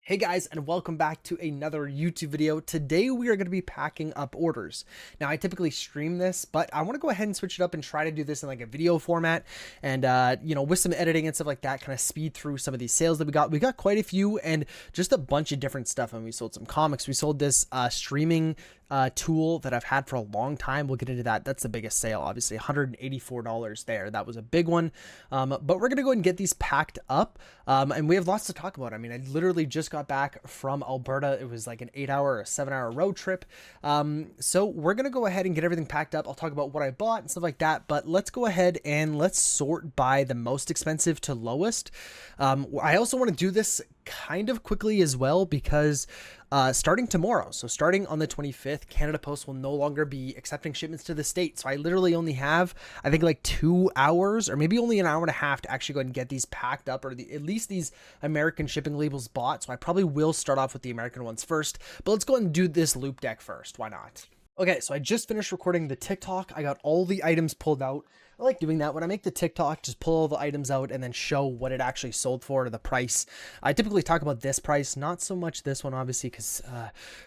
Hey guys, and welcome back to another YouTube video. Today we are going to be packing up orders. Now I typically stream this, but I want to go ahead and switch it up and try to do this in like a video format and with some editing and stuff like that, kind of speed through some of these sales that we got. We got quite a few and just a bunch of different stuff. And we sold some comics. We sold this streaming tool that I've had for a long time. We'll get into that. That's the biggest sale, obviously $184 there. That was a big one. But we're going to go ahead and get these packed up. And we have lots to talk about. I mean, I literally just got back from Alberta. It was like an 8-hour or 7-hour road trip. So we're going to go ahead and get everything packed up. I'll talk about what I bought and stuff like that, but let's go ahead and let's sort by the most expensive to lowest. I also want to do this kind of quickly as well because starting tomorrow, so starting on the 25th, Canada Post will no longer be accepting shipments to the state. So I literally only have, I think, like 2 hours or maybe only an hour and a half to actually go ahead and get these packed up, or at least these American shipping labels bought. So I probably will start off with the American ones first, but let's go ahead and do this loop deck first. Why not? Okay, so I just finished recording the TikTok. I got all the items pulled out. I like doing that when I make the TikTok, just pull all the items out and then show what it actually sold for, the price. I typically talk about this price, not so much this one, obviously, because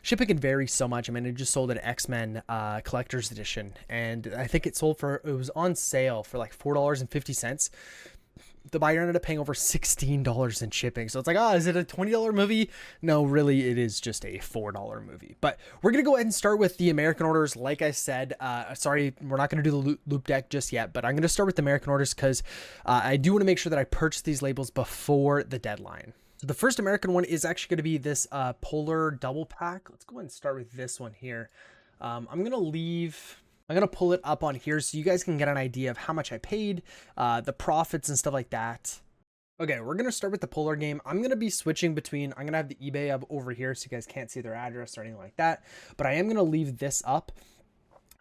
shipping can vary so much. I mean, it just sold an X-Men collector's edition, and I think it was on sale for like $4.50. The buyer ended up paying over $16 in shipping. So it's like, is it a $20 movie? No, really, it is just a $4 movie. But we're going to go ahead and start with the American orders. Like I said, sorry, we're not going to do the loop deck just yet, but I'm going to start with the American orders because I do want to make sure that I purchase these labels before the deadline. So the first American one is actually going to be this Polar double pack. Let's go ahead and start with this one here. I'm going to pull it up on here so you guys can get an idea of how much I paid, the profits and stuff like that. Okay, we're going to start with the Polar game. I'm going to be switching between, I'm going to have the eBay up over here so you guys can't see their address or anything like that, but I am going to leave this up.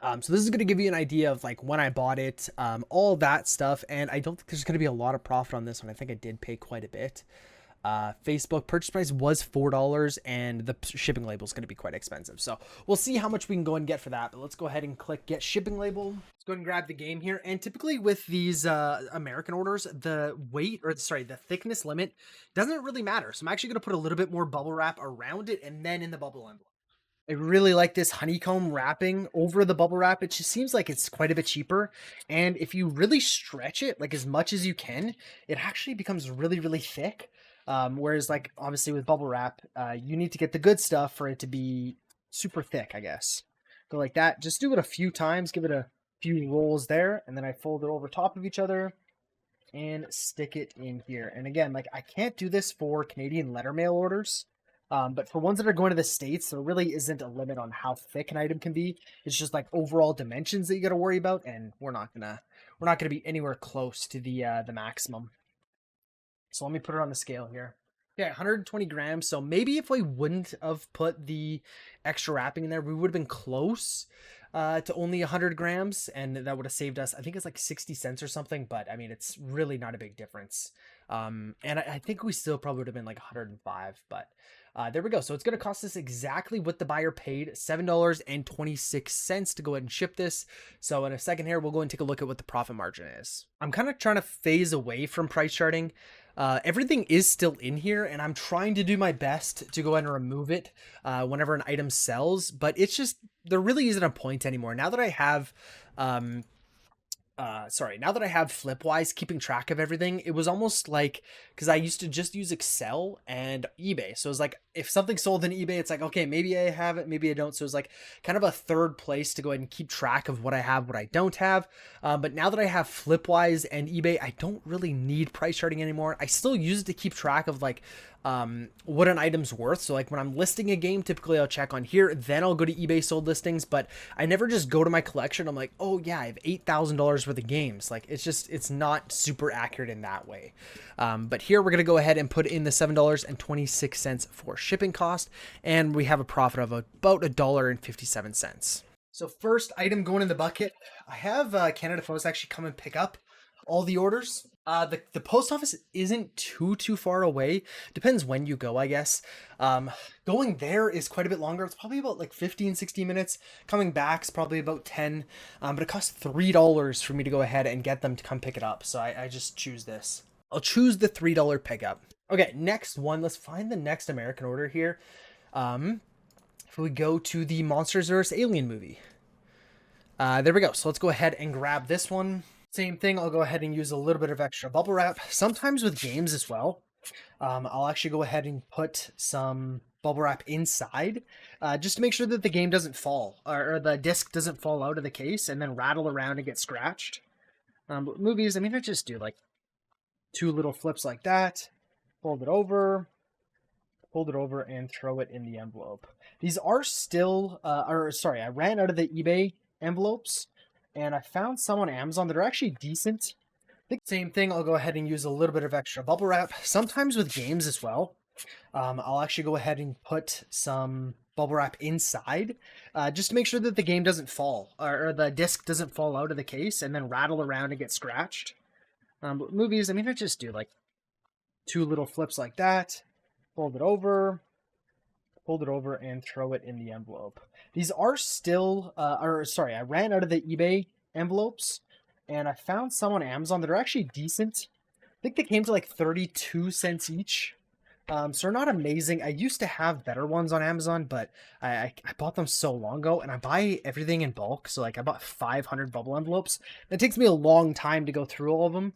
So this is going to give you an idea of like when I bought it, all that stuff, and I don't think there's going to be a lot of profit on this one. I think I did pay quite a bit. Facebook purchase price was $4 and the shipping label is going to be quite expensive. So we'll see how much we can go and get for that. But let's go ahead and click get shipping label. Let's go ahead and grab the game here. And typically with these American orders, the thickness limit doesn't really matter. So I'm actually going to put a little bit more bubble wrap around it and then in the bubble envelope. I really like this honeycomb wrapping over the bubble wrap. It just seems like it's quite a bit cheaper. And if you really stretch it like as much as you can, it actually becomes really, really thick. Whereas like obviously with bubble wrap, you need to get the good stuff for it to be super thick, I guess. Go like that. Just do it a few times. Give it a few rolls there. And then I fold it over top of each other and stick it in here. And again, like I can't do this for Canadian letter mail orders. But for ones that are going to the States, there really isn't a limit on how thick an item can be. It's just like overall dimensions that you got to worry about. And we're not gonna be anywhere close to the maximum. So let me put it on the scale here. Yeah, 120 grams. So maybe if we wouldn't have put the extra wrapping in there, we would have been close to only 100 grams. And that would have saved us, I think it's like 60 cents or something. But I mean, it's really not a big difference. And I think we still probably would have been like 105. But there we go. So it's going to cost us exactly what the buyer paid, $7.26 to go ahead and ship this. So in a second here, we'll go and take a look at what the profit margin is. I'm kind of trying to phase away from price charting. Everything is still in here and I'm trying to do my best to go ahead and remove it whenever an item sells, but it's just, there really isn't a point anymore. Now that I have, now that I have Flipwise keeping track of everything, it was almost like, because I used to just use Excel and eBay. So it was like, if something sold in eBay, it's like, okay, maybe I have it, maybe I don't. So it's like kind of a third place to go ahead and keep track of what I have, what I don't have. But now that I have Flipwise and eBay, I don't really need price charting anymore. I still use it to keep track of like what an item's worth. So like when I'm listing a game, typically I'll check on here, then I'll go to eBay sold listings, but I never just go to my collection. I'm like, oh yeah, I have $8,000 worth of games. Like it's not super accurate in that way. But here we're going to go ahead and put in the $7.26 for shipping cost. And we have a profit of about $1.57. So first item going in the bucket, I have Canada Post actually come and pick up all the orders. The post office isn't too far away. Depends when you go, I guess. Going there is quite a bit longer. It's probably about like 15-16 minutes. Coming back is probably about 10. But it costs $3 for me to go ahead and get them to come pick it up. So I just choose this. I'll choose the $3 pickup. Okay, next one. Let's find the next American order here. If we go to the Monsters vs. Alien movie. There we go. So let's go ahead and grab this one. Same thing. I'll go ahead and use a little bit of extra bubble wrap. Sometimes with games as well. I'll actually go ahead and put some bubble wrap inside just to make sure that the game doesn't fall or the disc doesn't fall out of the case and then rattle around and get scratched. But movies, I mean, I just do like two little flips like that, fold it over, and throw it in the envelope. These are still, I ran out of the eBay envelopes and I found some on Amazon that are actually decent. Same thing, I'll go ahead and use a little bit of extra bubble wrap. Sometimes with games as well. I'll actually go ahead and put some bubble wrap inside just to make sure that the game doesn't fall or the disc doesn't fall out of the case and then rattle around and get scratched. But movies, I mean, I just do like two little flips like that, fold it over, and throw it in the envelope. These are still, I ran out of the eBay envelopes and I found some on Amazon that are actually decent. I think they came to like 32 cents each. So they're not amazing. I used to have better ones on Amazon, but I bought them so long ago and I buy everything in bulk. So like I bought 500 bubble envelopes. It takes me a long time to go through all of them.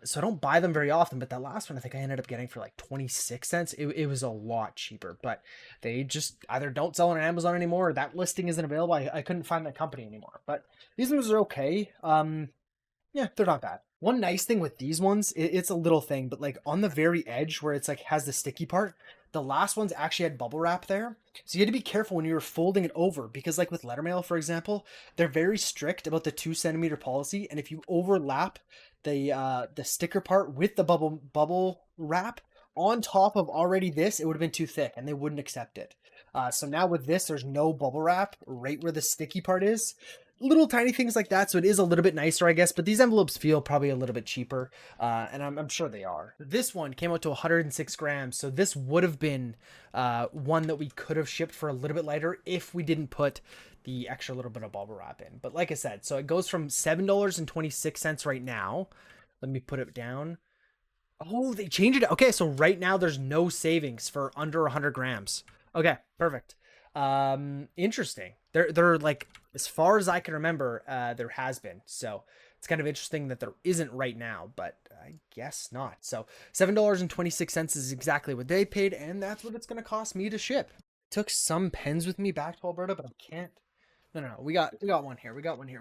So I don't buy them very often, but that last one I think I ended up getting for like 26 cents. It was a lot cheaper, but they just either don't sell on Amazon anymore or that listing isn't available. I couldn't find that company anymore, but these ones are okay. Yeah, they're not bad. One nice thing with these ones, it's a little thing, but like on the very edge where it's like has the sticky part, the last ones actually had bubble wrap there. So you had to be careful when you were folding it over because like with letter mail, for example, they're very strict about the 2 centimeter policy. And if you overlap the sticker part with the bubble wrap on top of already this, it would have been too thick and they wouldn't accept it. So now with this, there's no bubble wrap right where the sticky part is. Little tiny things like that, so it is a little bit nicer, I guess, but these envelopes feel probably a little bit cheaper, and I'm sure they are. This one came out to 106 grams, so this would have been one that we could have shipped for a little bit lighter if we didn't put the extra little bit of bubble wrap in. But like I said, so it goes from $7.26 right now. Let me put it down. Oh, they changed it. Okay, so right now there's no savings for under 100 grams. Okay, perfect. Interesting. They're like, as far as I can remember, there has been. So it's kind of interesting that there isn't right now, but I guess not. So $7.26 is exactly what they paid, and that's what it's going to cost me to ship. Took some pens with me back to Alberta, but I can't. No. We got one here.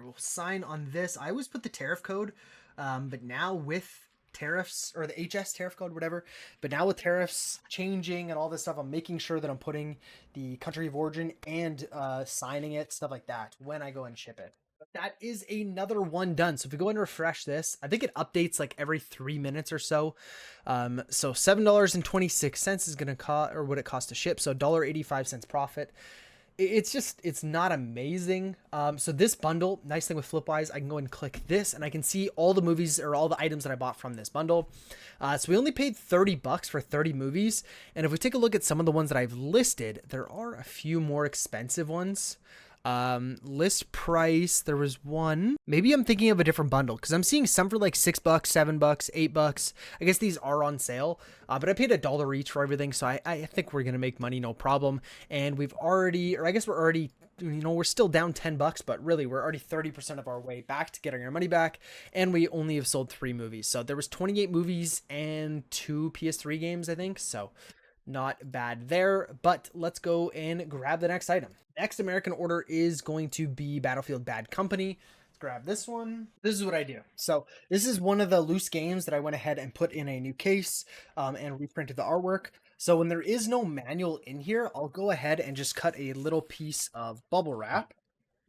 We'll sign on this. I always put the tariff code, but now with tariffs or the HS tariff code, whatever. But now with tariffs changing and all this stuff, I'm making sure that I'm putting the country of origin and signing it, stuff like that, when I go and ship it. But that is another one done. So if we go and refresh this, I think it updates like every 3 minutes or so. So $7.26 is going to cost, or what it costs to ship. So $1.85 profit. It's not amazing. So this bundle, nice thing with Flipwise, I can go and click this and I can see all the movies or all the items that I bought from this bundle. So we only paid $30 for 30 movies. And if we take a look at some of the ones that I've listed, there are a few more expensive ones. List price, there was one. Maybe I'm thinking of a different bundle because I'm seeing some for like $6, $7, $8. I guess these are on sale, but I paid $1 each for everything, so I think we're gonna make money, no problem. And we've already, or I guess we're already, we're still down $10, but really we're already 30% of our way back to getting our money back, and we only have sold 3 movies. So there was 28 movies and 2 PS3 games, I think. So not bad there, but let's go and grab the next item. Next American order is going to be Battlefield Bad Company. Let's grab this one. This is what I do. So this is one of the loose games that I went ahead and put in a new case and reprinted the artwork. So when there is no manual in here, I'll go ahead and just cut a little piece of bubble wrap.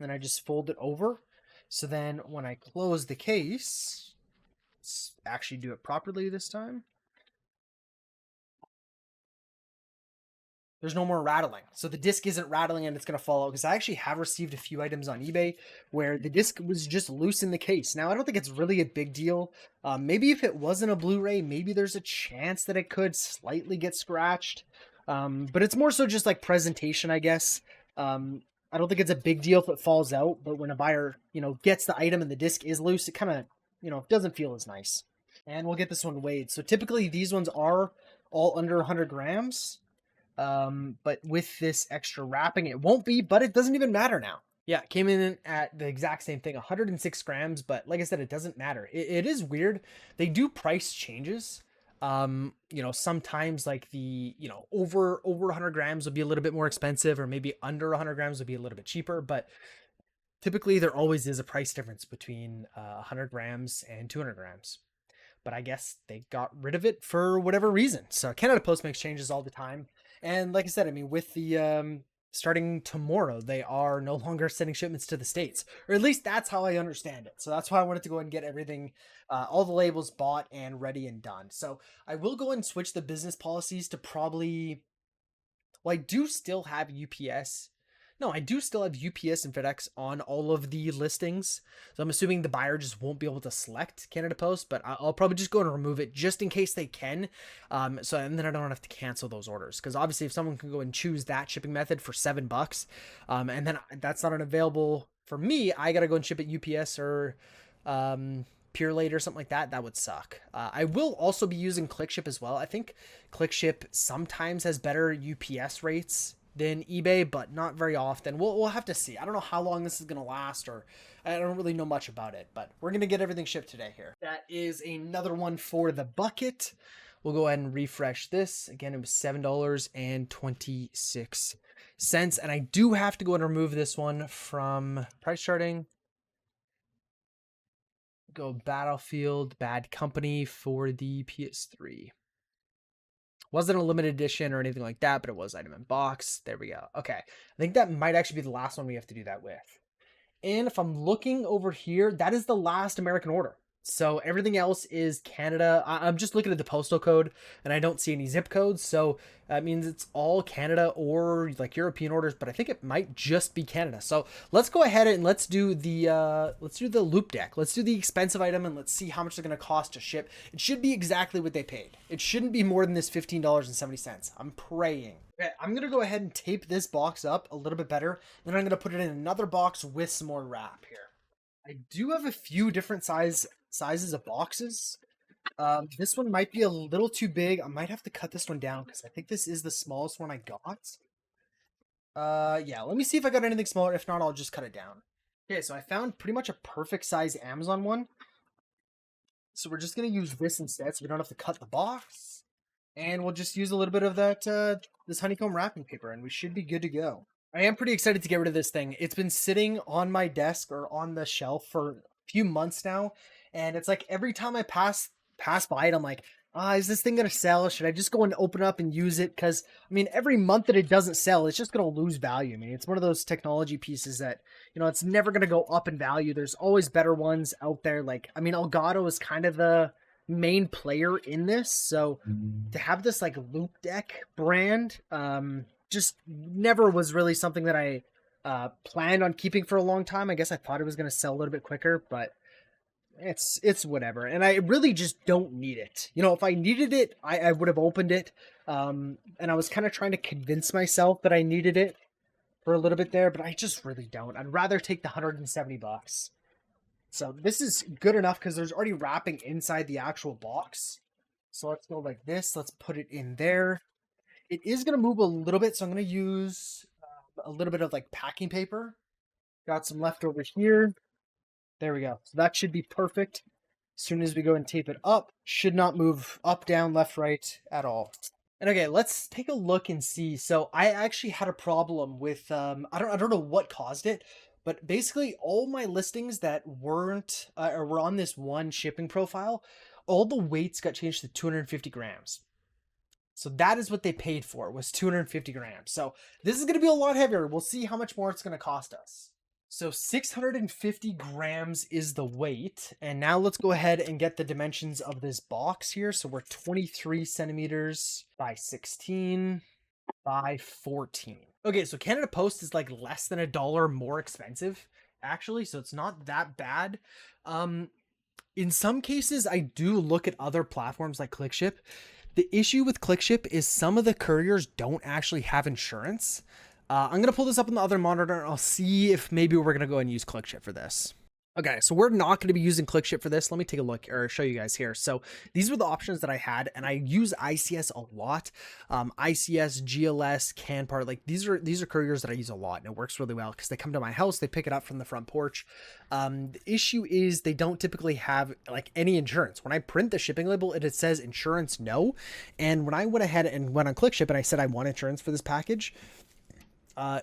Then I just fold it over. So then when I close the case, let's actually do it properly this time. There's no more rattling. So the disc isn't rattling and it's going to fall out, because I actually have received a few items on eBay where the disc was just loose in the case. Now, I don't think it's really a big deal. Maybe if it wasn't a Blu-ray, maybe there's a chance that it could slightly get scratched. But it's more so just like presentation, I guess. I don't think it's a big deal if it falls out, but when a buyer, gets the item and the disc is loose, it kind of, doesn't feel as nice. And we'll get this one weighed. So typically these ones are all under 100 grams. But with this extra wrapping, it won't be, but it doesn't even matter now. Yeah, it came in at the exact same thing, 106 grams, but like I said, it doesn't matter. It is weird. They do price changes. Sometimes like the, over 100 grams would be a little bit more expensive, or maybe under 100 grams would be a little bit cheaper, but typically there always is a price difference between 100 grams and 200 grams. But I guess they got rid of it for whatever reason. So Canada Post makes changes all the time. And like I said, I mean, with the starting tomorrow, they are no longer sending shipments to the States, or at least that's how I understand it. So that's why I wanted to go ahead and get everything, all the labels bought and ready and done. So I will go and switch the business policies to probably, well, I do still have UPS. No, I do still have UPS and FedEx on all of the listings. So I'm assuming the buyer just won't be able to select Canada Post, but I'll probably just go and remove it just in case they can. And then I don't have to cancel those orders. Because obviously if someone can go and choose that shipping method for $7, and then that's not available for me, I got to go and ship it UPS or Pure Late or something like that, that would suck. I will also be using ClickShip as well. I think ClickShip sometimes has better UPS rates than eBay, but not very often. We'll have to see. I don't know how long this is going to last, or I don't really know much about it, but we're going to get everything shipped today here. That is another one for the bucket. We'll go ahead and refresh this. Again, it was $7.26. And I do have to go and remove this one from price charting. Go Battlefield, Bad Company for the PS3. Wasn't a limited edition or anything like that, but it was item in box. There we go. Okay. I think that might actually be the last one we have to do that with. And if I'm looking over here, that is the last American order. So everything else is Canada. I'm just looking at the postal code and I don't see any zip codes. So that means it's all Canada or like European orders, but I think it might just be Canada. So let's go ahead and let's do the loop deck. Let's do the expensive item and let's see how much it's going to cost to ship. It should be exactly what they paid. It shouldn't be more than this $15.70. I'm praying. Okay, I'm going to go ahead and tape this box up a little bit better. Then I'm going to put it in another box with some more wrap here. I do have a few different sizes of boxes. This one might be a little too big. I might have to cut this one down because I think this is the smallest one I got. Yeah, let me see if I got anything smaller. If not, I'll just cut it down. Okay, so I found pretty much a perfect size Amazon one. So we're just going to use this instead so we don't have to cut the box. And we'll just use a little bit of that this honeycomb wrapping paper and we should be good to go. I am pretty excited to get rid of this thing. It's been sitting on my desk or on the shelf for a few months now. And it's like every time I pass by it, I'm like, is this thing going to sell? Should I just go and open it up and use it? Because, I mean, every month that it doesn't sell, it's just going to lose value. I mean, it's one of those technology pieces that, it's never going to go up in value. There's always better ones out there. Like, I mean, Elgato is kind of the main player in this. So to have this like Loop Deck brand, just never was really something that I planned on keeping for a long time. I guess I thought it was going to sell a little bit quicker, but it's whatever. And I really just don't need it. If I needed it, I would have opened it. And I was kind of trying to convince myself that I needed it for a little bit there, but I just really don't. I'd rather take the $170. So this is good enough because there's already wrapping inside the actual box. So let's go like this. Let's put it in there. It is going to move a little bit, so I'm going to use a little bit of like packing paper. Got some left over here. There we go. So that should be perfect. As soon as we go and tape it up, should not move up, down, left, right at all. And okay, let's take a look and see. So I actually had a problem with, I don't know what caused it, but basically all my listings that weren't, or were on this one shipping profile, all the weights got changed to 250 grams. So that is what they paid for, was 250 grams. So this is going to be a lot heavier. We'll see how much more it's going to cost us. So 650 grams is the weight. And now let's go ahead and get the dimensions of this box here. So we're 23 centimeters by 16 by 14. Okay, so Canada Post is like less than $1 more expensive, actually. So it's not that bad. In some cases, I do look at other platforms like ClickShip. The issue with ClickShip is some of the couriers don't actually have insurance. I'm going to pull this up on the other monitor and I'll see if maybe we're going to go and use ClickShip for this. Okay, so we're not going to be using ClickShip for this. Let me take a look or show you guys here. So these were the options that I had, and I use ICS a lot. ICS, GLS, Canpart, like these are couriers that I use a lot, and it works really well because they come to my house, they pick it up from the front porch. The issue is they don't typically have like any insurance. When I print the shipping label, it says insurance no, and when I went ahead and went on ClickShip and I said I want insurance for this package,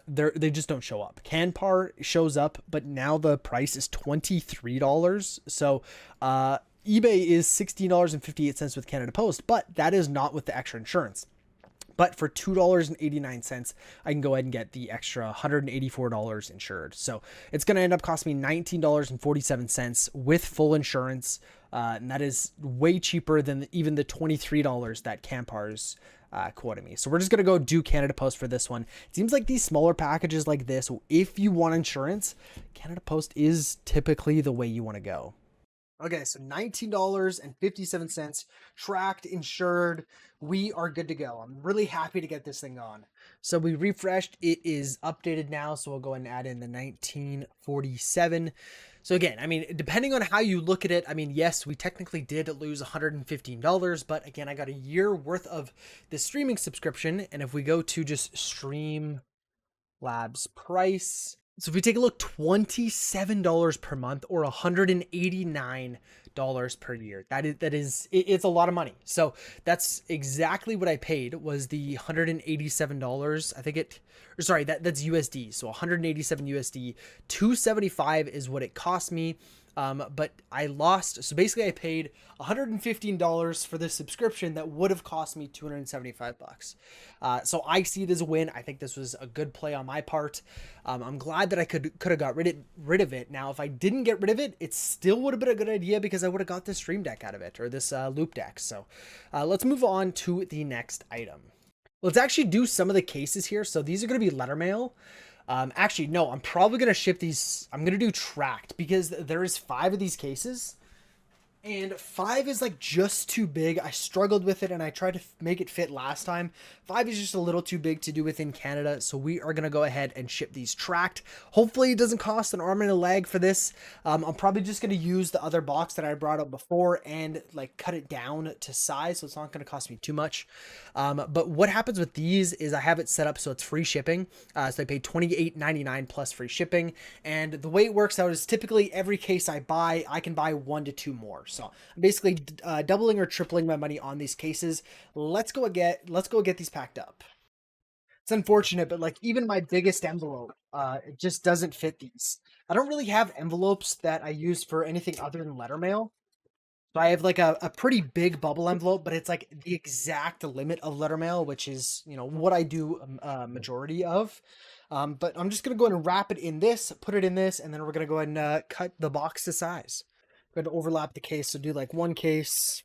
they just don't show up. Canpar shows up, but now the price is $23. So eBay is $16.58 with Canada Post, but that is not with the extra insurance. But for $2.89, I can go ahead and get the extra $184 insured. So it's going to end up costing me $19.47 with full insurance. And that is way cheaper than even the $23 that Campar's quoted me. So we're just going to go do Canada Post for this one. It seems like these smaller packages like this, if you want insurance, Canada Post is typically the way you want to go. Okay, so $19.57, tracked, insured. We are good to go. I'm really happy to get this thing on. So we refreshed. It is updated now, so we'll go ahead and add in the 1947. So again, I mean, depending on how you look at it, I mean, yes, we technically did lose $115, but again, I got a year worth of the streaming subscription. And if we go to just Stream Labs price, so if we take a look, $27 per month or $189 per year. It's a lot of money. So that's exactly what I paid, was the $187. I think that's USD. So 187 USD, 275 is what it cost me. But I lost. So basically I paid $115 for this subscription that would have cost me $275. So I see it as a win. I think this was a good play on my part. I'm glad that I could have got rid of it. Now, if I didn't get rid of it, it still would have been a good idea because I would have got this stream deck out of it, or this loop deck. So let's move on to the next item. Let's actually do some of the cases here. So these are going to be letter mail. Actually, no, I'm probably going to ship these. I'm going to do tracked because there is 5 of these cases and 5 is like just too big. I struggled with it and I tried to make it fit last time. 5 is just a little too big to do within Canada. So we are going to go ahead and ship these tracked. Hopefully it doesn't cost an arm and a leg for this. I'm probably just going to use the other box that I brought up before and like cut it down to size. So it's not going to cost me too much. But what happens with these is I have it set up so it's free shipping. So I pay $28.99 plus free shipping. And the way it works out is typically every case I buy, I can buy 1 to 2 more. So I'm basically doubling or tripling my money on these cases. Let's go get these packed up. It's unfortunate, but like even my biggest envelope, it just doesn't fit these. I don't really have envelopes that I use for anything other than letter mail. So I have like a pretty big bubble envelope, but it's like the exact limit of letter mail, which is, you know, what I do a majority of. But I'm just going to go ahead and wrap it in this, put it in this, and then we're going to go ahead and cut the box to size. Going to overlap the case. So do like one case,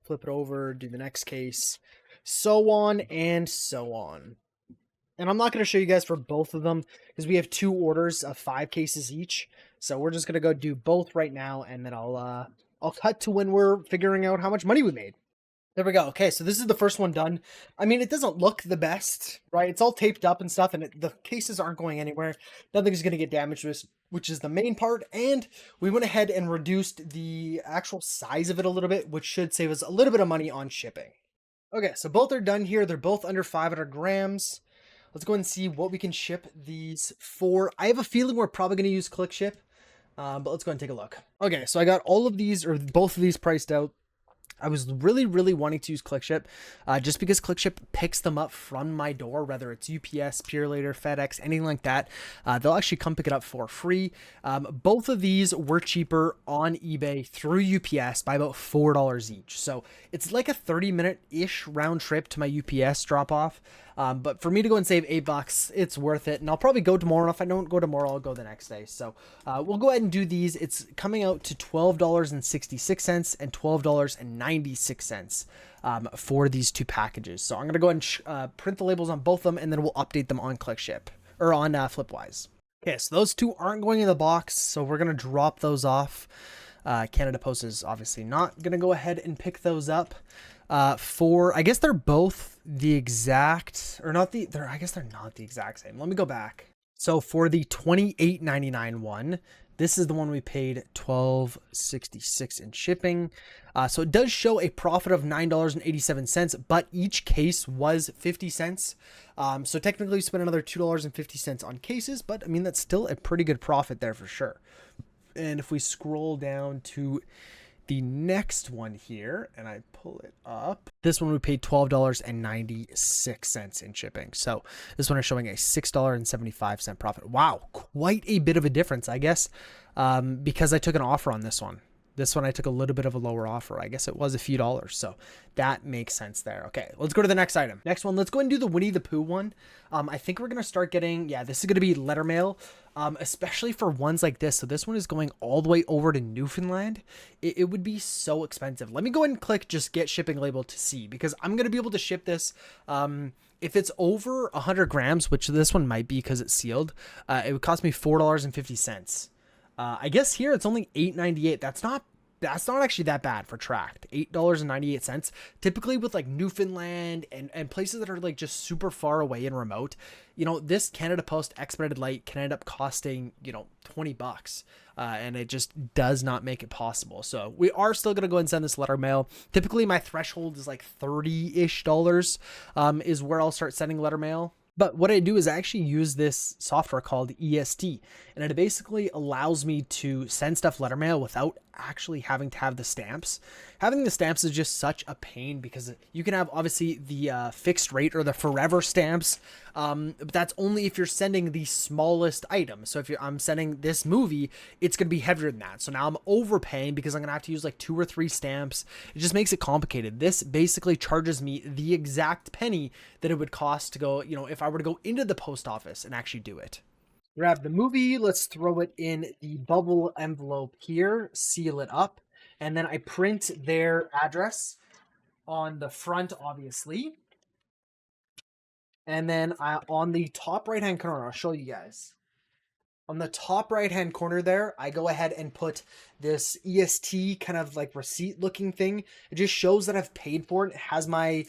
flip it over, do the next case, so on and so on. And I'm not going to show you guys for both of them because we have 2 orders of 5 cases each. So we're just going to go do both right now. And then I'll cut to when we're figuring out how much money we made. There we go. Okay, so this is the first one done. I mean, it doesn't look the best, right? It's all taped up and stuff, and the cases aren't going anywhere. Nothing's going to get damaged, which is the main part. And we went ahead and reduced the actual size of it a little bit, which should save us a little bit of money on shipping. Okay, so both are done here. They're both under 500 grams. Let's go ahead and see what we can ship these for. I have a feeling we're probably going to use ClickShip, but let's go ahead and take a look. Okay, so I got all of these, or both of these priced out. I was really wanting to use ClickShip just because ClickShip picks them up from my door, whether it's UPS, Purelator, FedEx, anything like that. They'll actually come pick it up for free. Both of these were cheaper on eBay through UPS by about $4 each. So it's like a 30-minute-ish round trip to my UPS drop-off. But for me to go and save $8, it's worth it. And I'll probably go tomorrow. And if I don't go tomorrow, I'll go the next day. So we'll go ahead and do these. It's coming out to $12.66 and $12.96 for these 2 packages. So I'm going to go ahead and print the labels on both of them, and then we'll update them on ClickShip or on Flipwise. Okay, so those 2 aren't going in the box. So we're going to drop those off. Canada Post is obviously not going to go ahead and pick those up. I guess they're both the exact, or not I guess they're not the exact same. Let me go back. So for the $28.99 one, This is the one we paid $12.66 in shipping. So it does show a profit of $9.87, but each case was 50 cents. So technically we spent another $2.50 on cases, but I mean, that's still a pretty good profit there for sure. And if we scroll down to the next one here, and I pull it up, this one we paid $12.96 in shipping. So this one is showing a $6.75 profit. Wow, quite a bit of a difference, I guess, because I took an offer on this one. This one I took a little bit of a lower offer. I guess it was a few dollars. So that makes sense there. Okay, let's go to the next item. Next one, let's go and do the Winnie the Pooh one. I think we're going to start getting, yeah, this is going to be letter mail, especially for ones like this. So this one is going all the way over to Newfoundland. It would be so expensive. Let me go ahead and click just get shipping label to see, because I'm going to be able to ship this. If it's over 100 grams, which this one might be because it's sealed, it would cost me $4.50. I guess here it's only $8.98. That's not actually that bad for tracked. $8.98. Typically with like Newfoundland and places that are like just super far away and remote, you know, this Canada Post expedited light can end up costing, you know, $20. And it just does not make it possible. So we are still going to go and send this letter mail. Typically my threshold is like $30-ish, is where I'll start sending letter mail. But what I do is I actually use this software called EST, and it basically allows me to send stuff letter mail without actually having to have the stamps. Having the stamps is just such a pain because you can have obviously the fixed rate or the forever stamps, but that's only if you're sending the smallest item. So if I'm sending this movie, it's going to be heavier than that. So now I'm overpaying because I'm going to have to use like 2 or 3 stamps. It just makes it complicated. This basically charges me the exact penny that it would cost to go, you know, if I were to go into the post office and actually do it. Grab the movie, let's throw it in the bubble envelope here, seal it up, and then I print their address on the front, obviously. And then on the top right-hand corner, I'll show you guys. On the top right-hand corner there, I go ahead and put this EST kind of like receipt-looking thing. It just shows that I've paid for it. It has my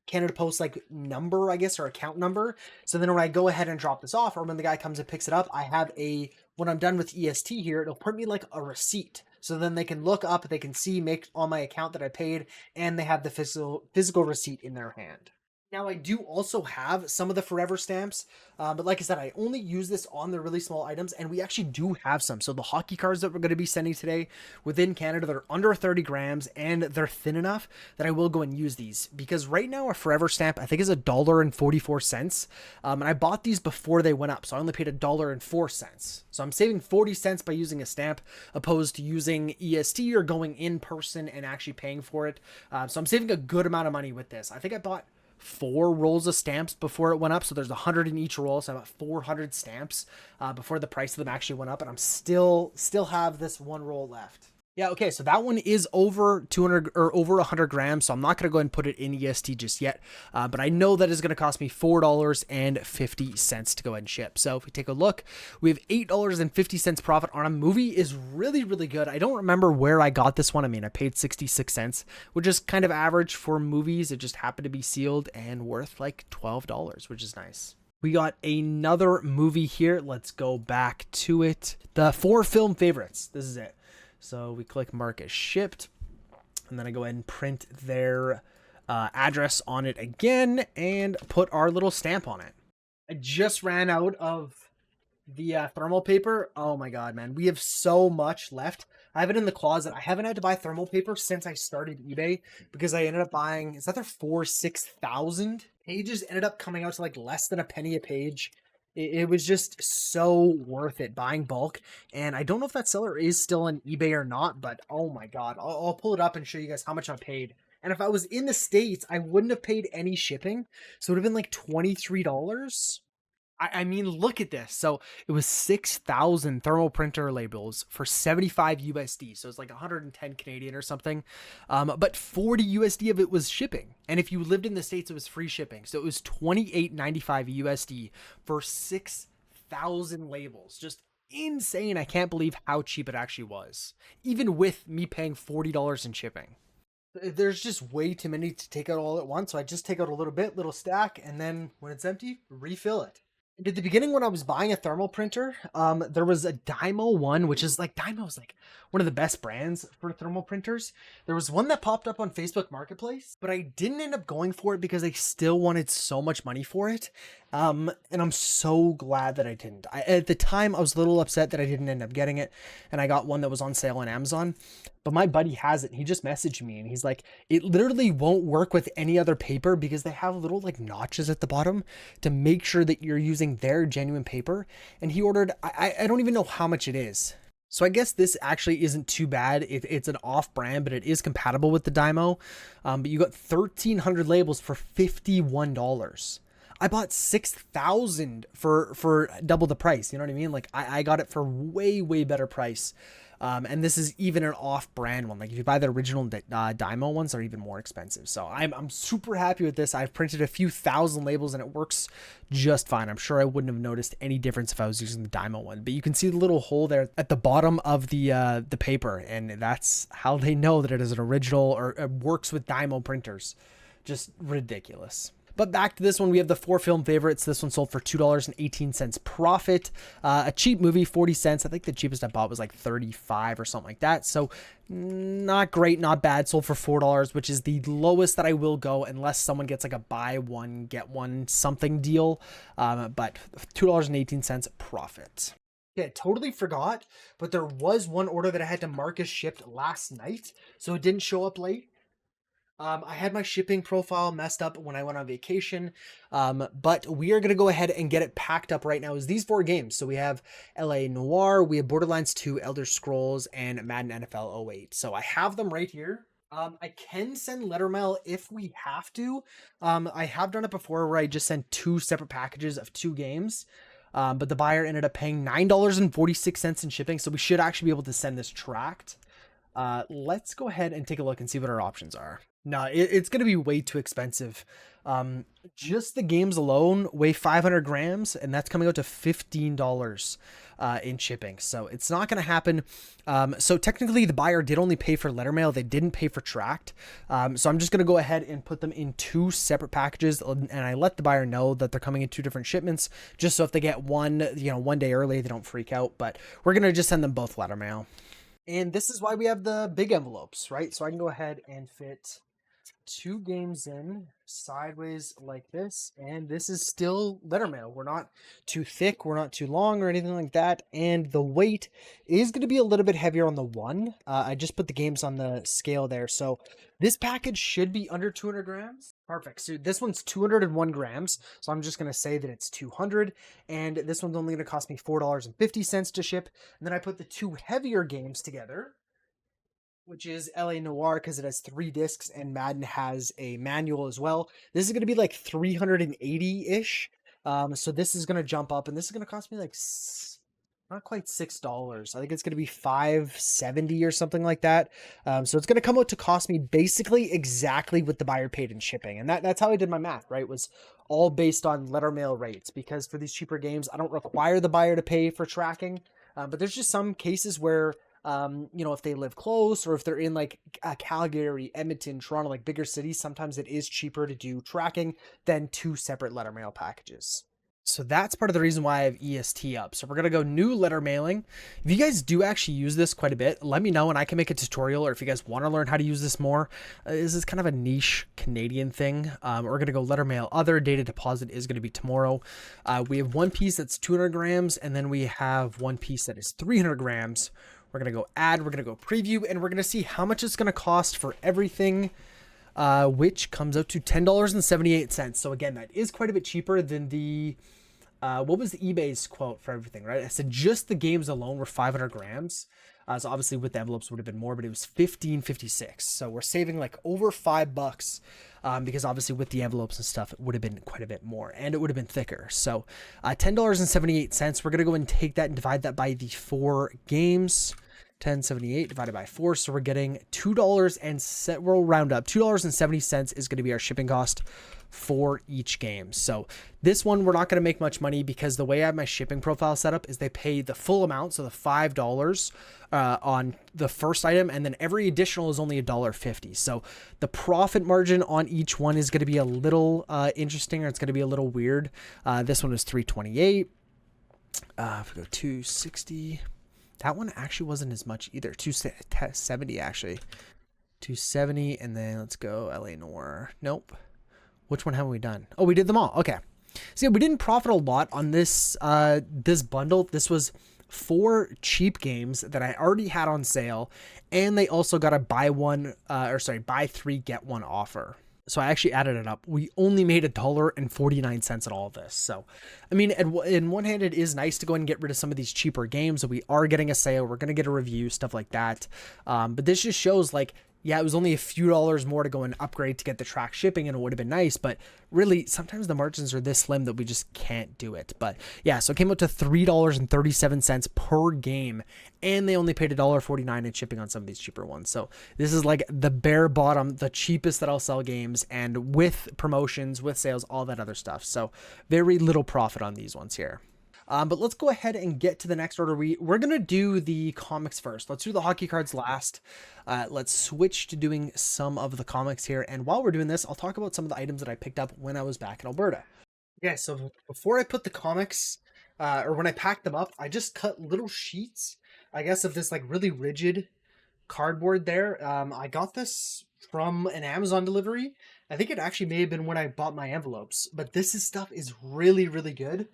Canada Post like number, I guess, or account number. So then when I go ahead and drop this off, or when the guy comes and picks it up, I have when I'm done with EST here, it'll print me like a receipt. So then they can look up, they can see, make on my account that I paid, and they have the physical receipt in their hand. Now, I do also have some of the forever stamps, but like I said, I only use this on the really small items, and we actually do have some. So the hockey cards that we're going to be sending today within Canada, they're under 30 grams, and they're thin enough that I will go and use these. Because right now, a forever stamp, I think, is $1.44. And I bought these before they went up, so I only paid $1.04. So I'm saving 40 cents by using a stamp, opposed to using EST or going in person and actually paying for it. So I'm saving a good amount of money with this. I think I bought 4 rolls of stamps before it went up, so there's 100 in each roll, so I bought 400 stamps before the price of them actually went up, and I'm still have this one roll left. Yeah, okay, so that one is over 200 or over 100 grams, so I'm not going to go ahead and put it in EST just yet, but I know that is going to cost me $4.50 to go ahead and ship. So if we take a look, we have $8.50 profit on a movie. Is really, really good. I don't remember where I got this one. I mean, I paid 66 cents, which is kind of average for movies. It just happened to be sealed and worth like $12, which is nice. We got another movie here. Let's go back to it. The 4 film favorites. This is it. So we click mark as shipped, and then I go ahead and print their address on it again and put our little stamp on it. I just ran out of the thermal paper. Oh my god, man. We have so much left. I have it in the closet. I haven't had to buy thermal paper since I started eBay because I ended up buying, is that their 6,000 pages ended up coming out to like less than a penny a page. It was just so worth it buying bulk. And I don't know if that seller is still on eBay or not, but oh my god, I'll pull it up and show you guys how much I paid. And if I was in the States, I wouldn't have paid any shipping. So it would have been like $23. I mean, look at this. So it was 6,000 thermal printer labels for 75 USD. So it's like 110 Canadian or something. But 40 USD of it was shipping. And if you lived in the States, it was free shipping. So it was 28.95 USD for 6,000 labels. Just insane. I can't believe how cheap it actually was, even with me paying $40 in shipping. There's just way too many to take out all at once. So I just take out a little bit, little stack, and then when it's empty, refill it. At the beginning, when I was buying a thermal printer, there was a Dymo one, which is like Dymo's like one of the best brands for thermal printers. There was one that popped up on Facebook Marketplace, but I didn't end up going for it because I still wanted so much money for it. And I'm so glad that I didn't. At the time, I was a little upset that I didn't end up getting it, and I got one that was on sale on Amazon. But my buddy has it. He just messaged me and he's like, it literally won't work with any other paper because they have little like notches at the bottom to make sure that you're using their genuine paper. And he ordered, I don't even know how much it is. So I guess this actually isn't too bad. It's an off brand, but it is compatible with the Dymo. But you got 1,300 labels for $51. I bought 6,000 for double the price. You know what I mean? Like I got it for way better price. And this is even an off-brand one. Like if you buy the original Dymo ones, are even more expensive. So I'm super happy with this. I've printed a few thousand labels and it works just fine. I'm sure I wouldn't have noticed any difference if I was using the Dymo one. But you can see the little hole there at the bottom of the paper, and that's how they know that it is an original or it works with Dymo printers. Just ridiculous. But back to this one, we have the 4 film favorites. This one sold for $2.18 profit. A cheap movie, 40 cents. I think the cheapest I bought was like 35 or something like that. So not great, not bad. Sold for $4, which is the lowest that I will go unless someone gets like a buy one, get one something deal. But $2.18 profit. Yeah, totally forgot, but there was one order that I had to mark as shipped last night, so it didn't show up late. I had my shipping profile messed up when I went on vacation, but we are going to go ahead and get it packed up right now. Is these 4 games. So we have LA Noire, we have Borderlands 2, Elder Scrolls, and Madden NFL 08. So I have them right here. I can send letter mail if we have to. I have done it before where I just sent 2 separate packages of 2 games. But the buyer ended up paying $9.46 in shipping. So we should actually be able to send this tracked. Let's go ahead and take a look and see what our options are. No, it's going to be way too expensive. Just the games alone weigh 500 grams, and that's coming out to $15 in shipping. So it's not going to happen. So technically, the buyer did only pay for letter mail. They didn't pay for tracked. So I'm just going to go ahead and put them in 2 separate packages, and I let the buyer know that they're coming in 2 different shipments, just so if they get one, one day early, they don't freak out. But we're going to just send them both letter mail. And this is why we have the big envelopes, right? So I can go ahead and fit 2 games in sideways like this, and this is still letter mail. We're not too thick, we're not too long or anything like that, and the weight is going to be a little bit heavier on the one. I just put the games on the scale there, so this package should be under 200 grams. Perfect. So this one's 201 grams, so I'm just going to say that it's 200, and this one's only going to cost me $4.50 to ship. And then I put the 2 heavier games together, which is LA Noire, because it has 3 discs, and Madden has a manual as well. This is going to be like 380-ish. So this is going to jump up, and this is going to cost me like not quite $6. I think it's going to be $5.70 or something like that. So it's going to come out to cost me basically exactly what the buyer paid in shipping. And that's how I did my math, right? It was all based on letter mail rates, because for these cheaper games, I don't require the buyer to pay for tracking. But there's just some cases where if they live close, or if they're in like Calgary, Edmonton, Toronto, like bigger cities, sometimes it is cheaper to do tracking than 2 separate letter mail packages. So that's part of the reason why I have EST up. So we're going to go new letter mailing. If you guys do actually use this quite a bit, let me know and I can make a tutorial, or if you guys want to learn how to use this more. This is kind of a niche Canadian thing. We're going to go letter mail other. Data deposit is going to be tomorrow. We have one piece that's 200 grams, and then we have one piece that is 300 grams. We're going to go add, we're going to go preview, and we're going to see how much it's going to cost for everything, which comes out to $10.78. So again, that is quite a bit cheaper than the, what was the eBay's quote for everything, right? I said just the games alone were 500 grams. So obviously with the envelopes would have been more, but it was $15.56. So we're saving like over $5, because obviously with the envelopes and stuff, it would have been quite a bit more, and it would have been thicker. So $10.78. We're going to go and take that and divide that by the 4 games. 1078 divided by 4. So we're getting $2 and we'll round up. $2.70 is going to be our shipping cost for each game. So this one, we're not going to make much money because the way I have my shipping profile set up is they pay the full amount. So the $5 on the first item, and then every additional is only $1.50. So the profit margin on each one is going to be a little interesting, or it's going to be a little weird. This one is 328. If we go 260, that one actually wasn't as much either. 270 actually. 270, and then let's go LA Noir. Nope. Which one haven't we done? Oh, we did them all. Okay. So yeah, we didn't profit a lot on this this bundle. This was 4 cheap games that I already had on sale, and they also got a buy 3 get 1 offer. So I actually added it up. We only made $1.49 at all of this. So, I mean, in one hand, it is nice to go and get rid of some of these cheaper games. So we are getting a sale. We're going to get a review, stuff like that. But this just shows, like, yeah, it was only a few dollars more to go and upgrade to get the track shipping, and it would have been nice. But really, sometimes the margins are this slim that we just can't do it. But yeah, so it came out to $3.37 per game, and they only paid $1.49 in shipping on some of these cheaper ones. So this is like the bare bottom, the cheapest that I'll sell games, and with promotions, with sales, all that other stuff. So very little profit on these ones here. But let's go ahead and get to the next order. We're going to do the comics first. Let's do the hockey cards last. Let's switch to doing some of the comics here. And while we're doing this, I'll talk about some of the items that I picked up when I was back in Alberta. Okay, so before I put the comics, or when I packed them up, I just cut little sheets, I guess, of this like really rigid cardboard there. I got this from an Amazon delivery. I think it actually may have been when I bought my envelopes, but stuff is really, really good.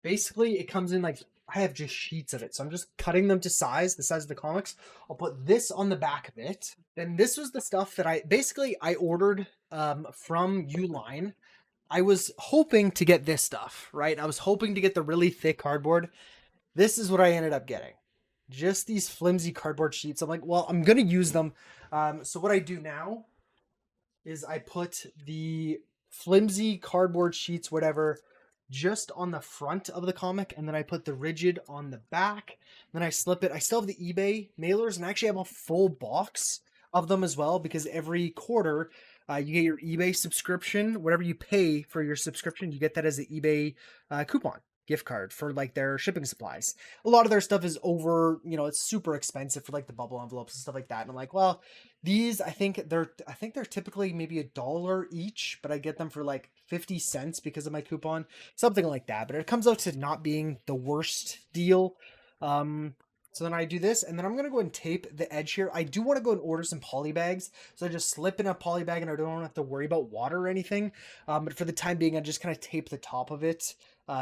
Basically, it comes in like, I have just sheets of it. So I'm just cutting them to the size of the comics. I'll put this on the back of it. Then this was the stuff that I ordered from Uline. I was hoping to get this stuff, right? I was hoping to get the really thick cardboard. This is what I ended up getting. Just these flimsy cardboard sheets. I'm like, well, I'm going to use them. So what I do now is I put the flimsy cardboard sheets, whatever, just on the front of the comic, and then I put the rigid on the back. Then I slip it. I still have the eBay mailers, and I actually have a full box of them as well, because every quarter you get your eBay subscription. Whatever you pay for your subscription, you get that as an eBay coupon gift card for like their shipping supplies. A lot of their stuff is over, it's super expensive for like the bubble envelopes and stuff like that. And I'm like, well, these, I think they're typically maybe $1 each, but I get them for like 50 cents because of my coupon, something like that. But it comes out to not being the worst deal. So then I do this, and then I'm going to go and tape the edge here. I do want to go and order some poly bags. So I just slip in a poly bag, and I don't have to worry about water or anything. But for the time being, I just kind of tape the top of it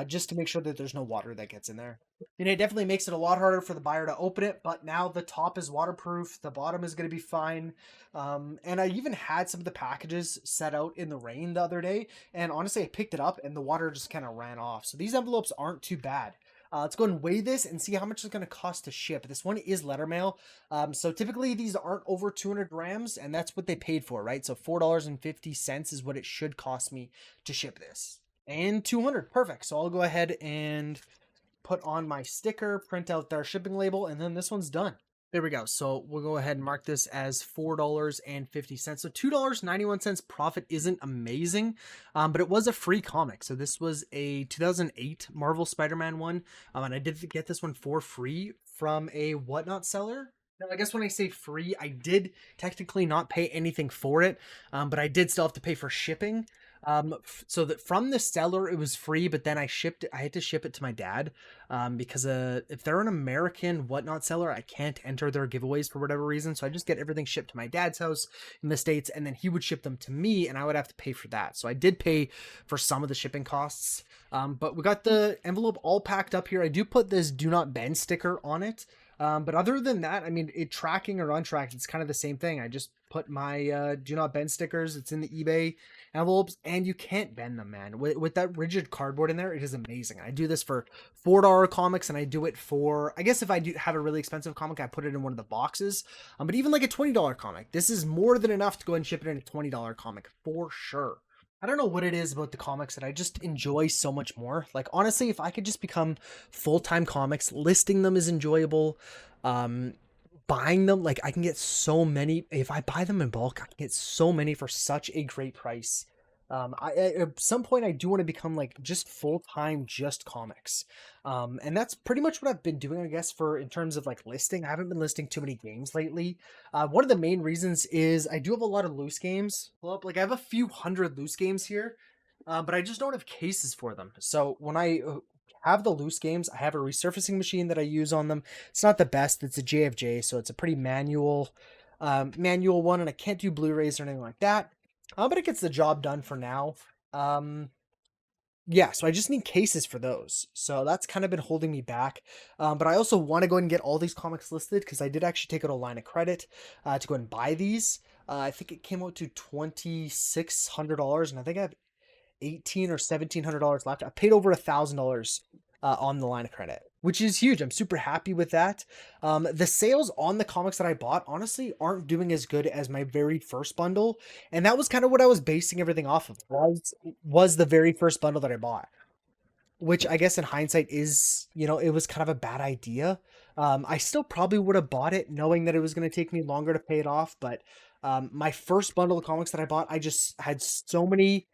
just to make sure that there's no water that gets in there. And it definitely makes it a lot harder for the buyer to open it, but now the top is waterproof. The bottom is going to be fine. And I even had some of the packages set out in the rain the other day. And honestly, I picked it up, and the water just kind of ran off. So these envelopes aren't too bad. Let's go and weigh this and see how much it's going to cost to ship. This one is letter mail. So typically these aren't over 200 grams, and that's what they paid for, right? So $4.50 is what it should cost me to ship this. And 200, perfect. So I'll go ahead and put on my sticker, print out their shipping label, and then this one's done. There we go. So we'll go ahead and mark this as $4.50. So $2.91 profit isn't amazing, but it was a free comic. So this was a 2008 Marvel Spider-Man one, and I did get this one for free from a Whatnot seller. Now, I guess when I say free, I did technically not pay anything for it, but I did still have to pay for shipping. So that from the seller, it was free, but then I had to ship it to my dad, because if they're an American Whatnot seller, I can't enter their giveaways for whatever reason. So I just get everything shipped to my dad's house in the States, and then he would ship them to me, and I would have to pay for that. So I did pay for some of the shipping costs. But we got the envelope all packed up here. I do put this "Do Not Bend" sticker on it. But other than that, I mean, tracking or untracked, it's kind of the same thing. I just put my "Do Not Bend" stickers. It's in the eBay envelopes, and you can't bend them, man. With that rigid cardboard in there, it is amazing. I do this for $4 comics, and I do it for, I guess if I do have a really expensive comic, I put it in one of the boxes. But even like a $20 comic, this is more than enough to go and ship it in a $20 comic for sure. I don't know what it is about the comics that I just enjoy so much more. Like honestly, if I could just become full-time comics, listing them is enjoyable. Um, Buying them, like I can get so many. If I buy them in bulk, I can get so many for such a great price. At some point I do want to become like just full-time, just comics. And that's pretty much what I've been doing, I guess, for in terms of like listing. I haven't been listing too many games lately. One of the main reasons is I do have a lot of loose games. Well, like I have a few hundred loose games here, but I just don't have cases for them. So when I have the loose games, I have a resurfacing machine that I use on them. It's not the best. It's a JFJ, so it's a pretty manual one, and I can't do Blu-rays or anything like that. But it gets the job done for now. Um, yeah, so I just need cases for those. So that's kind of been holding me back. But I also want to go and get all these comics listed because I did actually take out a line of credit to go and buy these. I think it came out to $2,600, and I think I have $1,800 or $1,700 left. I paid over $1,000 on the line of credit, which is huge. I'm super happy with that. The sales on the comics that I bought honestly aren't doing as good as my very first bundle, and that was kind of what I was basing everything off of. Was the very first bundle that I bought, which I guess in hindsight is, it was kind of a bad idea. I still probably would have bought it knowing that it was going to take me longer to pay it off, but my first bundle of comics that I bought, I just had so many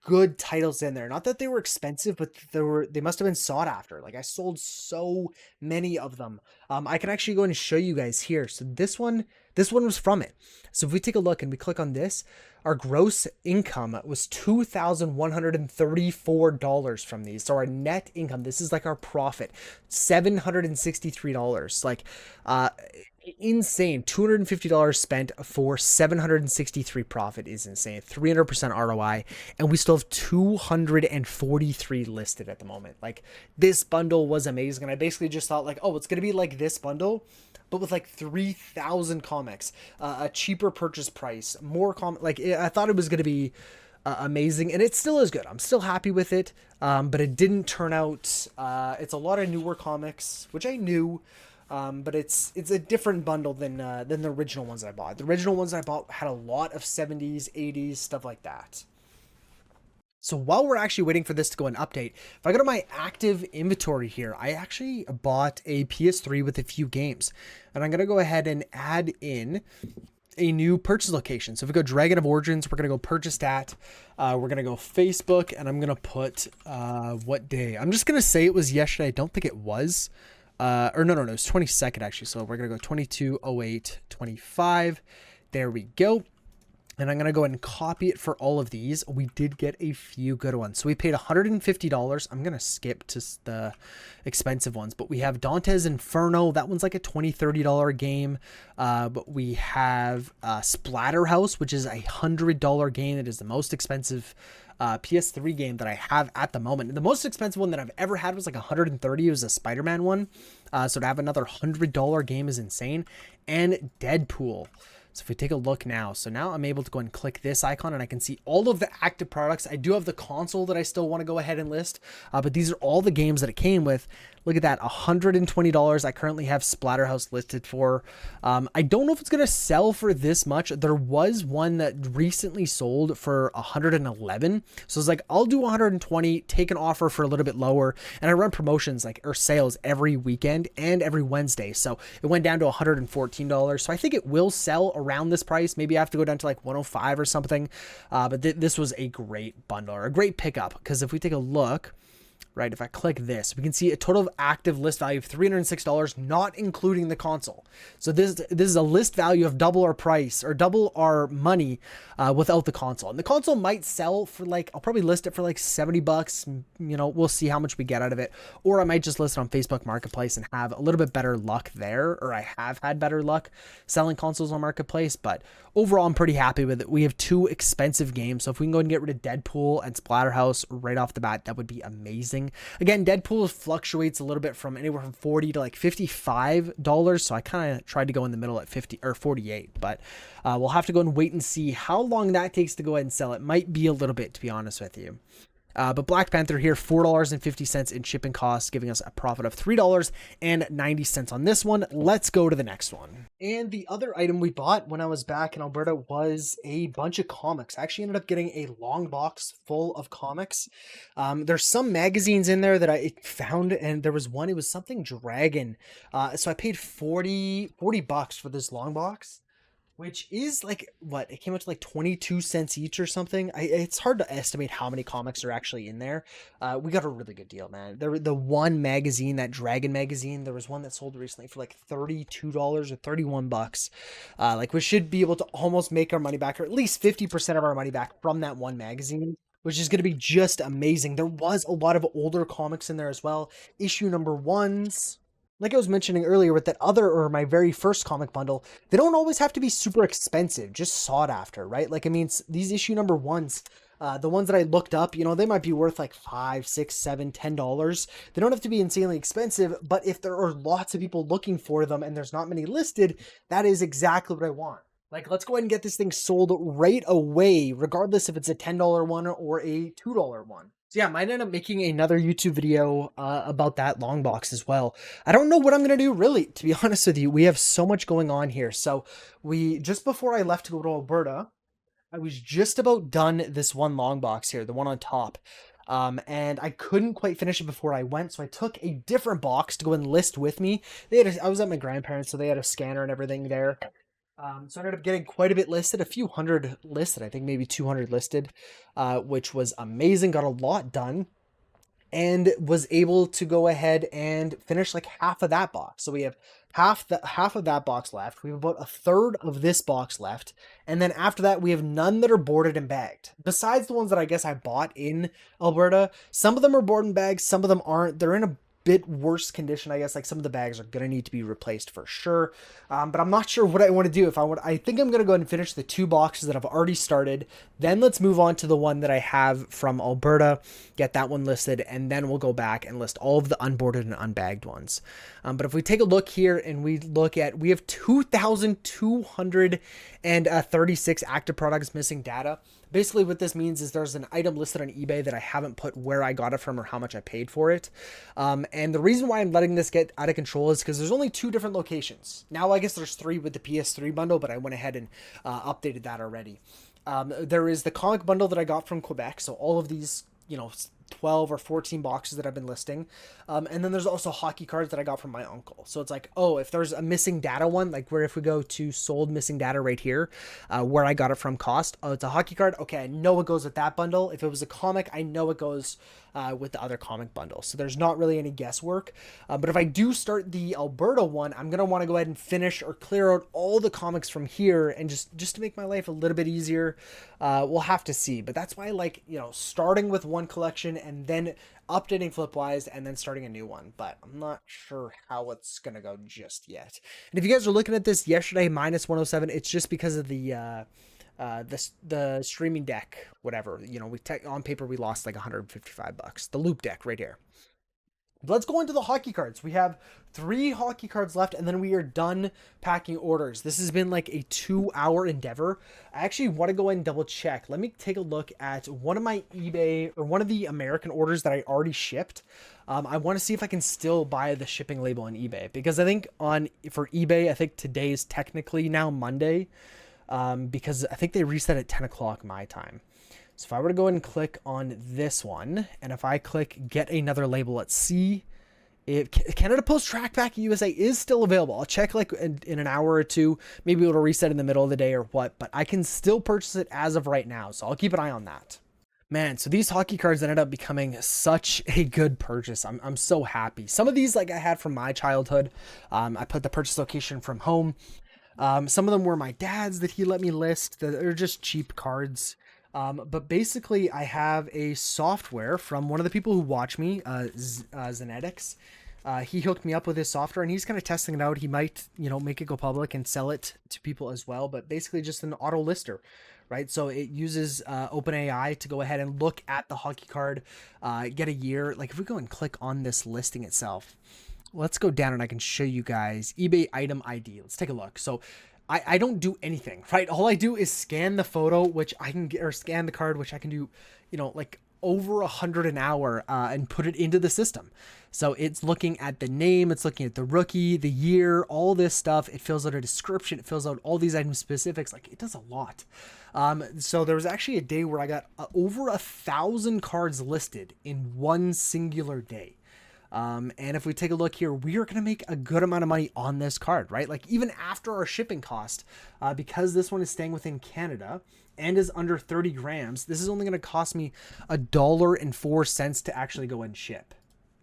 good titles in there. Not that they were expensive, but they must have been sought after. Like I sold so many of them. I can actually go and show you guys here. So this one was from it. So if we take a look and we click on this, our gross income was $2,134 from these. So our net income, this is like our profit, $763. Like insane. $250 spent for 763 profit is insane. 300% ROI, and we still have 243 listed at the moment. Like this bundle was amazing, and I basically just thought like, oh, it's gonna be like this bundle, but with like 3,000 comics, a cheaper purchase price, more like I thought it was gonna be amazing, and it still is good. I'm still happy with it, but it didn't turn out. It's a lot of newer comics, which I knew. But it's a different bundle than the original ones that I bought. The original ones that I bought had a lot of 70s, 80s, stuff like that. So while we're actually waiting for this to go and update, if I go to my active inventory here, I actually bought a PS3 with a few games. And I'm going to go ahead and add in a new purchase location. So if we go Dragon of Origins, we're going to go purchase that. We're going to go Facebook, and I'm going to put what day. I'm just going to say it was yesterday. I don't think it was. Or no, it was 22nd actually. So we're going to go 22/08/25. There we go. And I'm going to go ahead and copy it for all of these. We did get a few good ones. So we paid $150. I'm going to skip to the expensive ones, but we have Dante's Inferno. That one's like a $20-$30 game. But we have Splatterhouse, which is a $100 game. It is the most expensive PS3 game that I have at the moment. And the most expensive one that I've ever had was like $130. It was a Spider-Man one. So to have another $100 game is insane. And Deadpool. So if we take a look now, so now I'm able to go and click this icon and I can see all of the active products. I do have the console that I still want to go ahead and list, but these are all the games that it came with. Look at that, $120. I currently have Splatterhouse listed for. I don't know if it's going to sell for this much. There was one that recently sold for $111. So it's like, I'll do 120, take an offer for a little bit lower. And I run promotions or sales every weekend and every Wednesday. So it went down to $114. So I think it will sell around this price. Maybe I have to go down to like 105 or something. But this was a great bundle or a great pickup, because if we take a look, right, if I click this, we can see a total of active list value of $306, not including the console. So this is a list value of double our price or double our money without the console. And the console might sell for like, I'll probably list it for like $70. We'll see how much we get out of it. Or I might just list it on Facebook Marketplace and have a little bit better luck there. Or I have had better luck selling consoles on Marketplace. But overall, I'm pretty happy with it. We have two expensive games. So if we can go and get rid of Deadpool and Splatterhouse right off the bat, that would be amazing. Again, Deadpool fluctuates a little bit from anywhere from $40 to like $55. So I kind of tried to go in the middle at 50 or 48, but we'll have to go and wait and see how long that takes to go ahead and sell. It might be a little bit, to be honest with you. But Black Panther here, $4.50 in shipping costs, giving us a profit of $3.90 on this one. Let's go to the next one. And the other item we bought when I was back in Alberta was a bunch of comics. I actually ended up getting a long box full of comics. There's some magazines in there that I found, and there was one, it was something Dragon. So I paid 40 bucks for this long box, which is like, what, it came out to like 22 cents each or something. It's hard to estimate how many comics are actually in there. We got a really good deal, man. The one magazine, that Dragon magazine, there was one that sold recently for like $32 or 31 bucks. Like, we should be able to almost make our money back, or at least 50% of our money back from that one magazine, which is going to be just amazing. There was a lot of older comics in there as well. Issue number ones. Like I was mentioning earlier with that other, or my very first comic bundle, they don't always have to be super expensive, just sought after, right? Like, I mean, these issue number ones, the ones that I looked up, you know, they might be worth like $5, $6, $7, $10. They don't have to be insanely expensive, but if there are lots of people looking for them and there's not many listed, that is exactly what I want. Like, let's go ahead and get this thing sold right away, regardless if it's a $10 one or a $2 one. So yeah, I might end up making another YouTube video about that long box as well. I don't know what I'm going to do, really, to be honest with you. We have so much going on here. So just before I left to go to Alberta, I was just about done this one long box here, the one on top. And I couldn't quite finish it before I went, so I took a different box to go and list with me. I was at my grandparents', so they had a scanner and everything there. So I ended up getting quite a bit listed, a few hundred listed, I think maybe 200 listed, which was amazing. Got a lot done and was able to go ahead and finish like half of that box. So we have half of that box left. We have about a third of this box left. And then after that, we have none that are boarded and bagged. Besides the ones that I guess I bought in Alberta, some of them are boarded and bagged, some of them aren't. They're in a bit worse condition, I guess. Like, some of the bags are gonna need to be replaced for sure, but I'm not sure what I want to do. I think I'm gonna go ahead and finish the 2 boxes that I've already started, then let's move on to the one that I have from Alberta, get that one listed, and then we'll go back and list all of the unboarded and unbagged ones. But if we take a look here and we have 2,236 active products missing data. Basically what this means is there's an item listed on eBay that I haven't put where I got it from or how much I paid for it. And the reason why I'm letting this get out of control is because there's only 2 different locations. Now, I guess there's 3 with the PS3 bundle, but I went ahead and updated that already. There is the comic bundle that I got from Quebec. So all of these, 12 or 14 boxes that I've been listing. And then there's also hockey cards that I got from my uncle. So it's like, oh, if there's a missing data one, like where if we go to sold missing data right here, where I got it from cost, oh, it's a hockey card. Okay, I know it goes with that bundle. If it was a comic, I know it goes with the other comic bundle. So there's not really any guesswork. But if I do start the Alberta one, I'm going to want to go ahead and finish or clear out all the comics from here. And just to make my life a little bit easier, we'll have to see. But that's why I like, starting with one collection and then updating Flipwise and then starting a new one. But I'm not sure how it's going to go just yet. And if you guys are looking at this yesterday, minus 107, it's just because of the streaming deck, whatever, on paper, we lost like 155 bucks, the loop deck right here. Let's go into the hockey cards. We have 3 hockey cards left, and then we are done packing orders. This has been like a 2-hour endeavor. I actually want to go ahead and double check. Let me take a look at one of my eBay or one of the American orders that I already shipped. I want to see if I can still buy the shipping label on eBay, because I think for eBay, I think today is technically now Monday, because I think they reset at 10 o'clock my time. So if I were to go ahead and click on this one, and if I click get another label, let's see if Canada Post Trackback USA is still available. I'll check like in an hour or two, maybe it'll reset in the middle of the day or what, but I can still purchase it as of right now. So I'll keep an eye on that. Man, so these hockey cards ended up becoming such a good purchase. I'm so happy. Some of these like I had from my childhood. I put the purchase location from home. Some of them were my dad's that he let me list. They're just cheap cards. But basically I have a software from one of the people who watch me, Zenetics. He hooked me up with his software and he's kind of testing it out. He might, make it go public and sell it to people as well, but basically just an auto lister, right? So it uses OpenAI to go ahead and look at the hockey card, get a year. Like if we go and click on this listing itself, let's go down and I can show you guys eBay item ID. Let's take a look. So I don't do anything, right? All I do is scan the photo, which I can get, or scan the card, which I can do, like over 100 an hour and put it into the system. So it's looking at the name, it's looking at the rookie, the year, all this stuff. It fills out a description, it fills out all these item specifics. Like, it does a lot. So there was actually a day where I got over 1,000 cards listed in one singular day. And if we take a look here, we are going to make a good amount of money on this card, right? Like, even after our shipping cost, because this one is staying within Canada and is under 30 grams, this is only going to cost me $1.04 to actually go and ship.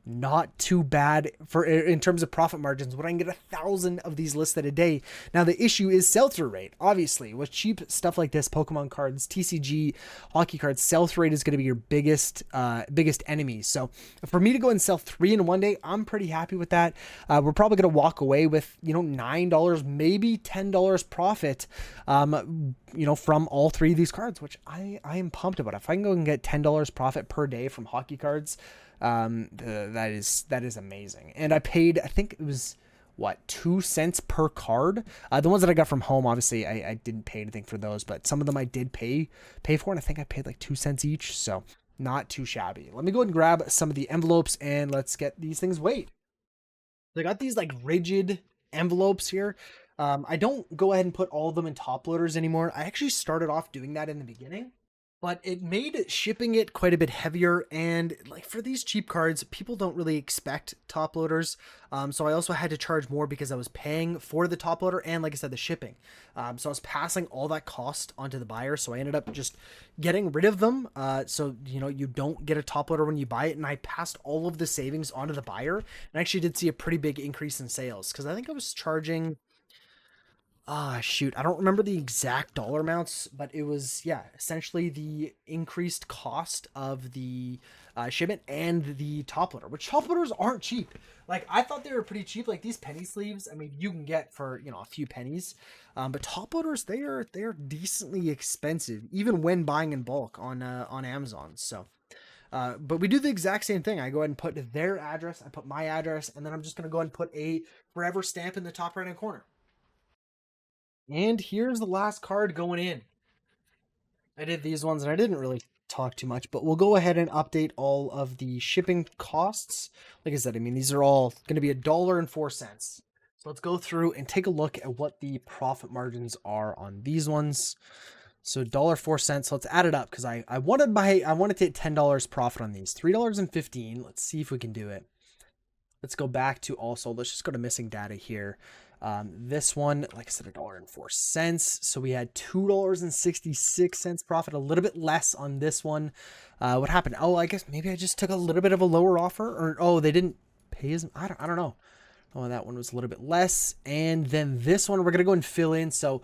Not too bad for in terms of profit margins when I can get 1,000 of these listed a day. Now the issue is sell-through rate. Obviously, with cheap stuff like this, Pokemon cards, TCG, hockey cards, sell-through rate is going to be your biggest enemy. So for me to go and sell 3 in one day, I'm pretty happy with that. We're probably going to walk away with, you know, $9, maybe $10 profit, you know, from all 3 of these cards, which I am pumped about. If I can go and get $10 profit per day from hockey cards, that is amazing. And I paid, I think it was what, 2 cents per card. The ones that I got from home, obviously I didn't pay anything for those, but some of them I did pay for, and I think I paid like 2 cents each, so not too shabby. Let me go ahead and grab some of the envelopes and let's get these things weighed. They got these like rigid envelopes here. I don't go ahead and put all of them in top loaders anymore. I actually started off doing that in the beginning, but it made shipping it quite a bit heavier. And like, for these cheap cards, people don't really expect top loaders. So I also had to charge more because I was paying for the top loader and, like I said, the shipping. So I was passing all that cost onto the buyer. So I ended up just getting rid of them. So, you know, you don't get a top loader when you buy it. And I passed all of the savings onto the buyer, and I actually did see a pretty big increase in sales, because I think I was charging, shoot, I don't remember the exact dollar amounts, but it was, yeah, essentially the increased cost of the shipment and the top loader, which top loaders aren't cheap. Like, I thought they were pretty cheap. Like, these penny sleeves, I mean, you can get for, you know, a few pennies, but top loaders, they are decently expensive, even when buying in bulk on Amazon. So, but we do the exact same thing. I go ahead and put their address, I put my address, and then I'm just going to go ahead and put a forever stamp in the top right hand corner. And here's the last card going in. I did these ones and I didn't really talk too much, but we'll go ahead and update all of the shipping costs. Like I said, I mean, these are all going to be $1.04. So let's go through and take a look at what the profit margins are on these ones. So $1.04. So let's add it up, because I wanted to hit $10 profit on these. $3.15. Let's see if we can do it. Let's go back to also, let's just go to missing data here. This one, like I said, $1.04. So we had $2.66 profit, a little bit less on this one. What happened? Oh, I guess maybe I just took a little bit of a lower offer, or, oh, they didn't pay as, I don't know. Oh, that one was a little bit less. And then this one, we're going to go and fill in. So,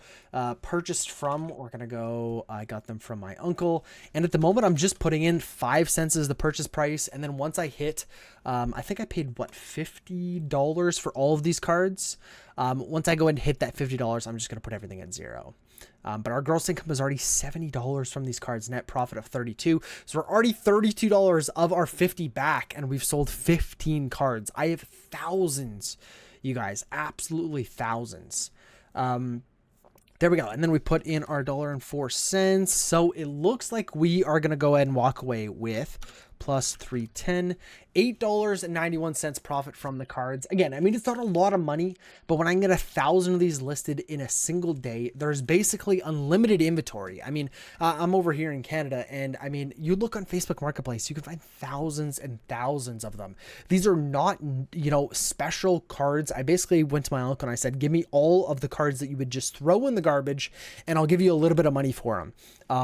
purchased from, we're going to go, I got them from my uncle. And at the moment, I'm just putting in 5 cents as the purchase price. And then once I hit, I think I paid, what, $50 for all of these cards. Once I go and hit that $50, I'm just going to put everything at 0. But our gross income is already $70 from these cards, net profit of $32. So we're already $32 of our $50 back, and we've sold 15 cards. I have thousands, you guys, absolutely thousands. There we go. And then we put in our $1.04. So it looks like we are going to go ahead and walk away with plus 310, $8.91 profit from the cards. Again, I mean, it's not a lot of money, but when I can get 1,000 of these listed in a single day, there's basically unlimited inventory. I mean, I'm over here in Canada, and I mean, you look on Facebook Marketplace, you can find thousands and thousands of them. These are not, you know, special cards. I basically went to my uncle and I said, give me all of the cards that you would just throw in the garbage, and I'll give you a little bit of money for them.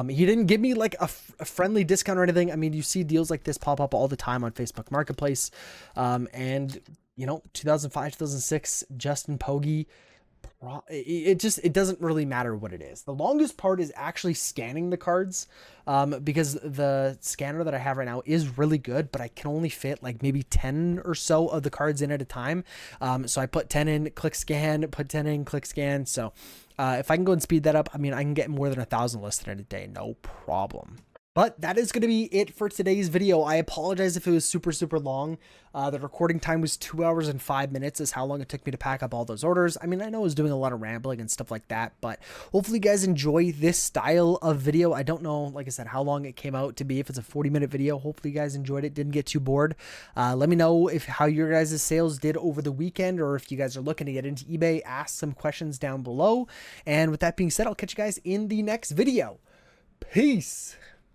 He didn't give me like a friendly discount or anything. I mean, you see deals like this pop up all the time on Facebook Marketplace. And you know, 2005, 2006, Justin Pogge, it doesn't really matter what it is. The longest part is actually scanning the cards, because the scanner that I have right now is really good, but I can only fit like maybe 10 or so of the cards in at a time. So I put 10 in, click scan, put 10 in, click scan. So if I can go and speed that up, I mean, I can get more than 1,000 listed in a day, no problem. But that is going to be it for today's video. I apologize if it was super long. The recording time was 2 hours and 5 minutes is how long it took me to pack up all those orders. I mean, I know I was doing a lot of rambling and stuff like that, but hopefully you guys enjoy this style of video. I don't know, like I said, how long it came out to be. If it's a 40-minute video, hopefully you guys enjoyed it, didn't get too bored. Let me know how your guys' sales did over the weekend, or if you guys are looking to get into eBay, ask some questions down below. And with that being said, I'll catch you guys in the next video. Peace.